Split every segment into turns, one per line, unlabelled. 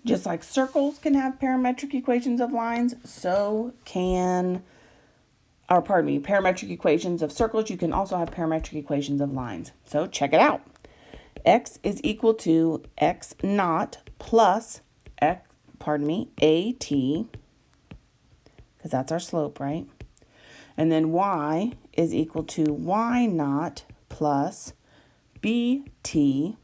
Just like circles can have parametric equations of lines, so can, or pardon me, parametric equations of circles. You can also have parametric equations of lines. So check it out. X is equal to x naught plus at, because that's our slope, right? And then y is equal to y naught plus bt.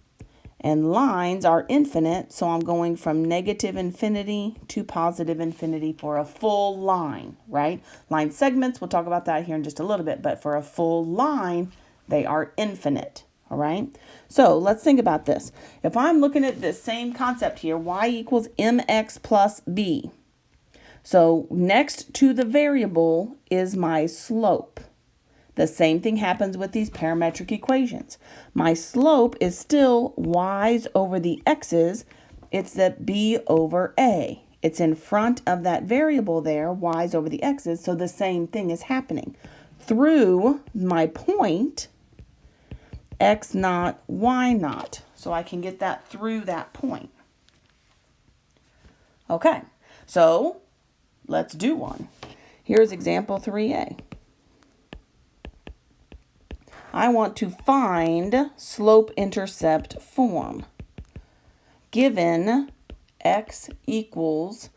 And lines are infinite, so I'm going from negative infinity to positive infinity for a full line, right? Line segments, we'll talk about that here in just a little bit, but for a full line, they are infinite, all right? So let's think about this. If I'm looking at this same concept here, y equals mx plus b. So next to the variable is my slope. The same thing happens with these parametric equations. My slope is still y's over the x's. It's that b over a. It's in front of that variable there, y's over the x's, so the same thing is happening. Through my point, x naught, y naught. So I can get that through that point. Okay, so let's do one. Here's example 3a. I want to find slope-intercept form. Given x equals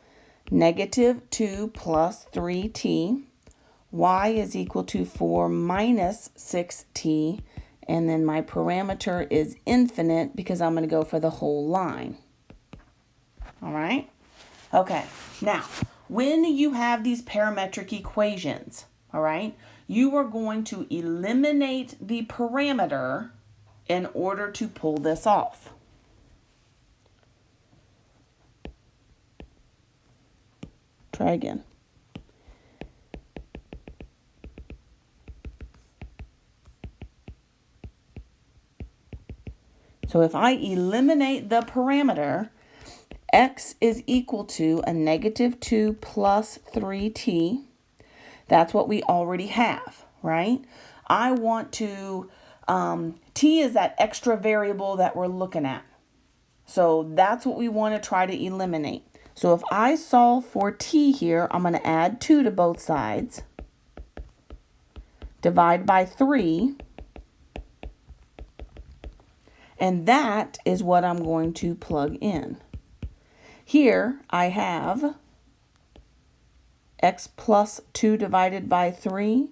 negative 2 plus 3t, y is equal to 4 minus 6t, and then my parameter is infinite because I'm going to go for the whole line. All right? Okay, now, when you have these parametric equations, all right, you are going to eliminate the parameter in order to pull this off. Try again. So if I eliminate the parameter, x is equal to a negative 2 plus 3t. That's what we already have, right? I want to, t is that extra variable that we're looking at. So that's what we want to try to eliminate. So if I solve for t here, I'm going to add 2 to both sides. Divide by 3. And that is what I'm going to plug in. Here I have x plus 2 divided by 3.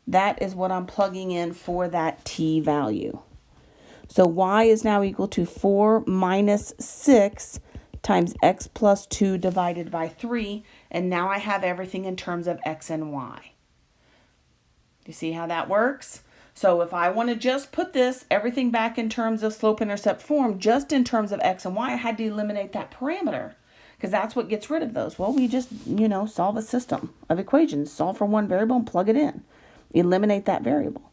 That is what I'm plugging in for that t value. So y is now equal to 4 minus 6 times x plus 2 divided by 3. And now I have everything in terms of x and y. You see how that works? So if I want to just put this, everything back in terms of slope-intercept form, just in terms of x and y, I had to eliminate that parameter. Because that's what gets rid of those. Well, we just, solve a system of equations. Solve for one variable and plug it in. Eliminate that variable.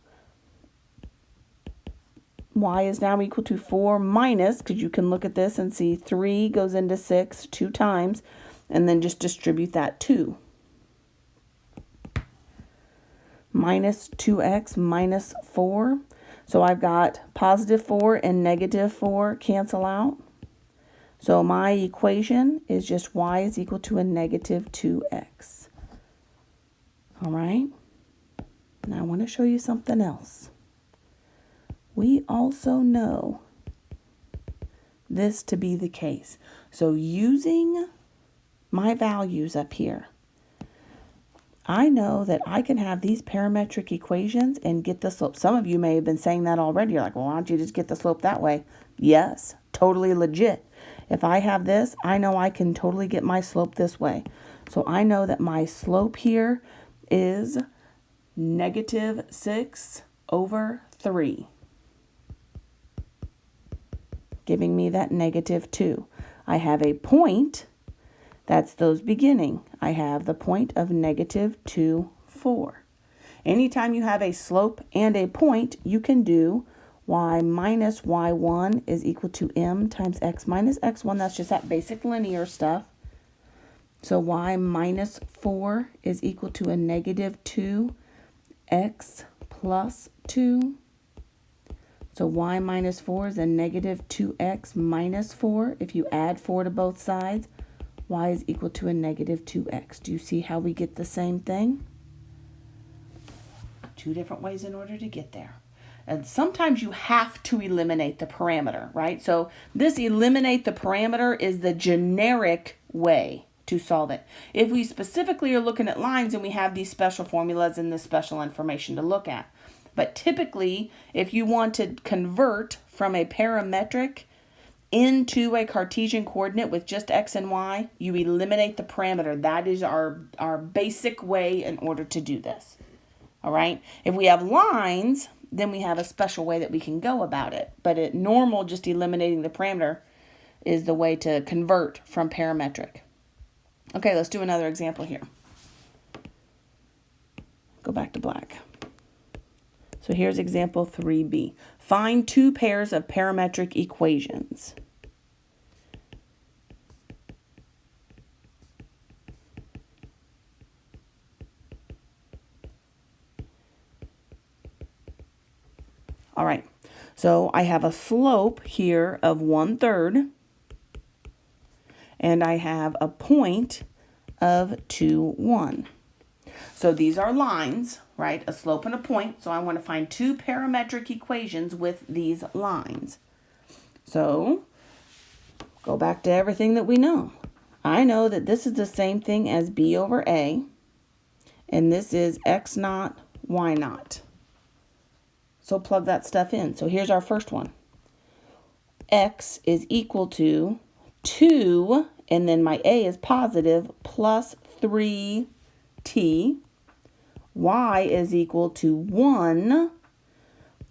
Y is now equal to 4 minus, because you can look at this and see 3 goes into 6 2 times, and then just distribute that 2. Minus 2x minus 4. So I've got positive 4 and negative 4 cancel out. So my equation is just y is equal to a negative 2x. All right. Now I want to show you something else. We also know this to be the case. So using my values up here, I know that I can have these parametric equations and get the slope. Some of you may have been saying that already. You're like, well, why don't you just get the slope that way? Yes, totally legit. If I have this, I know I can totally get my slope this way. So I know that my slope here is negative 6 over 3, giving me that negative 2. I have a point. That's those beginning. I have the point of negative 2, 4. Anytime you have a slope and a point, you can do y minus y1 is equal to m times x minus x1. That's just that basic linear stuff. So y minus 4 is equal to a negative 2x plus 2. So y minus 4 is a negative 2x minus 4. If you add 4 to both sides, y is equal to a negative 2x. Do you see how we get the same thing? Two different ways in order to get there. And sometimes you have to eliminate the parameter, right? So this eliminate the parameter is the generic way to solve it. If we specifically are looking at lines, and we have these special formulas and this special information to look at. But typically, if you want to convert from a parametric into a Cartesian coordinate with just x and y, you eliminate the parameter. That is our basic way in order to do this. All right. If we have lines, then we have a special way that we can go about it. But at normal, just eliminating the parameter is the way to convert from parametric. Okay, let's do another example here. Go back to black. So here's example 3b. Find two pairs of parametric equations. All right, so I have a slope here of 1/3, and I have a point of 2, 1. So these are lines, right? A slope and a point. So I want to find two parametric equations with these lines. So go back to everything that we know. I know that this is the same thing as b over a, and this is x naught, y naught. So plug that stuff in. So here's our first one. X is equal to 2, and then my a is positive, plus 3t. Y is equal to 1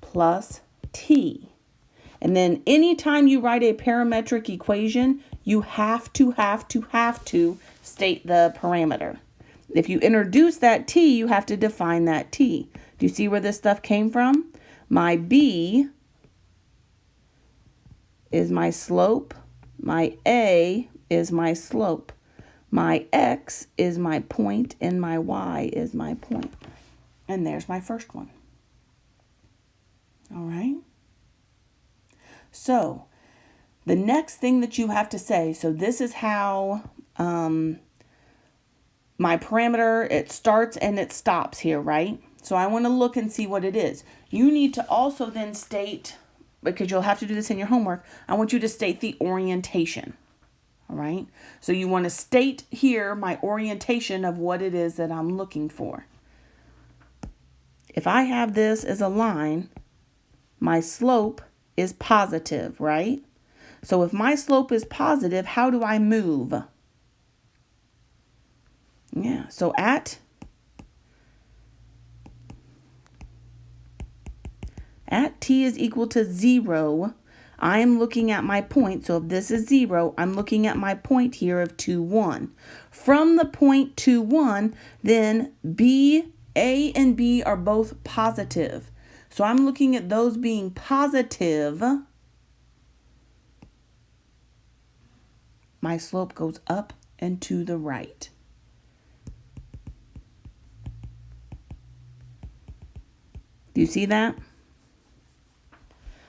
plus t. And then anytime you write a parametric equation, you have to state the parameter. If you introduce that t, you have to define that t. Do you see where this stuff came from? My b is my slope. My a is my slope. My x is my point, and my y is my point. And there's my first one. All right? So the next thing that you have to say, so this is how my parameter, it starts and it stops here, right? So I want to look and see what it is. You need to also then state, because you'll have to do this in your homework, I want you to state the orientation. All right? So you want to state here my orientation of what it is that I'm looking for. If I have this as a line, my slope is positive, right? So if my slope is positive, how do I move? Yeah, so at t is equal to 0, I am looking at my point. So if this is 0, I'm looking at my point here of 2, 1. From the point 2, 1, then A and B are both positive. So I'm looking at those being positive. My slope goes up and to the right. Do you see that?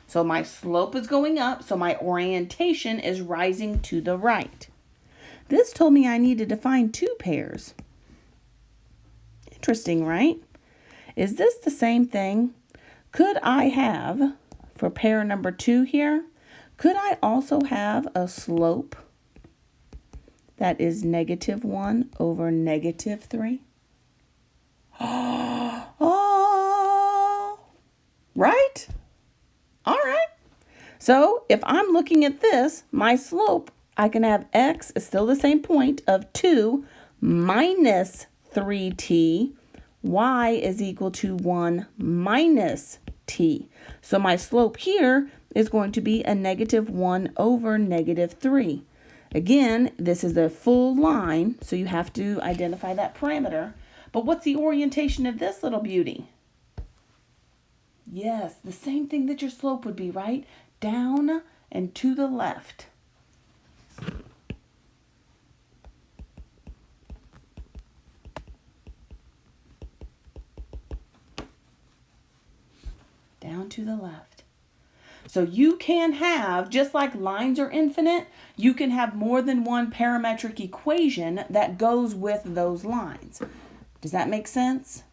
So my slope is going up, so my orientation is rising to the right. This told me I needed to find two pairs. Interesting, right? Is this the same thing? Could I have, for pair number 2 here, could I also have a slope that is -1 over -3? Oh, right? All right. So if I'm looking at this, my slope, I can have x is still the same point of 2 minus 3t. Y is equal to 1 minus t. So my slope here is going to be a -1 over -3. Again, this is a full line, so you have to identify that parameter. But what's the orientation of this little beauty? Yes, the same thing that your slope would be, right? Down and to the left. Down to the left. So you can have, just like lines are infinite, you can have more than one parametric equation that goes with those lines. Does that make sense?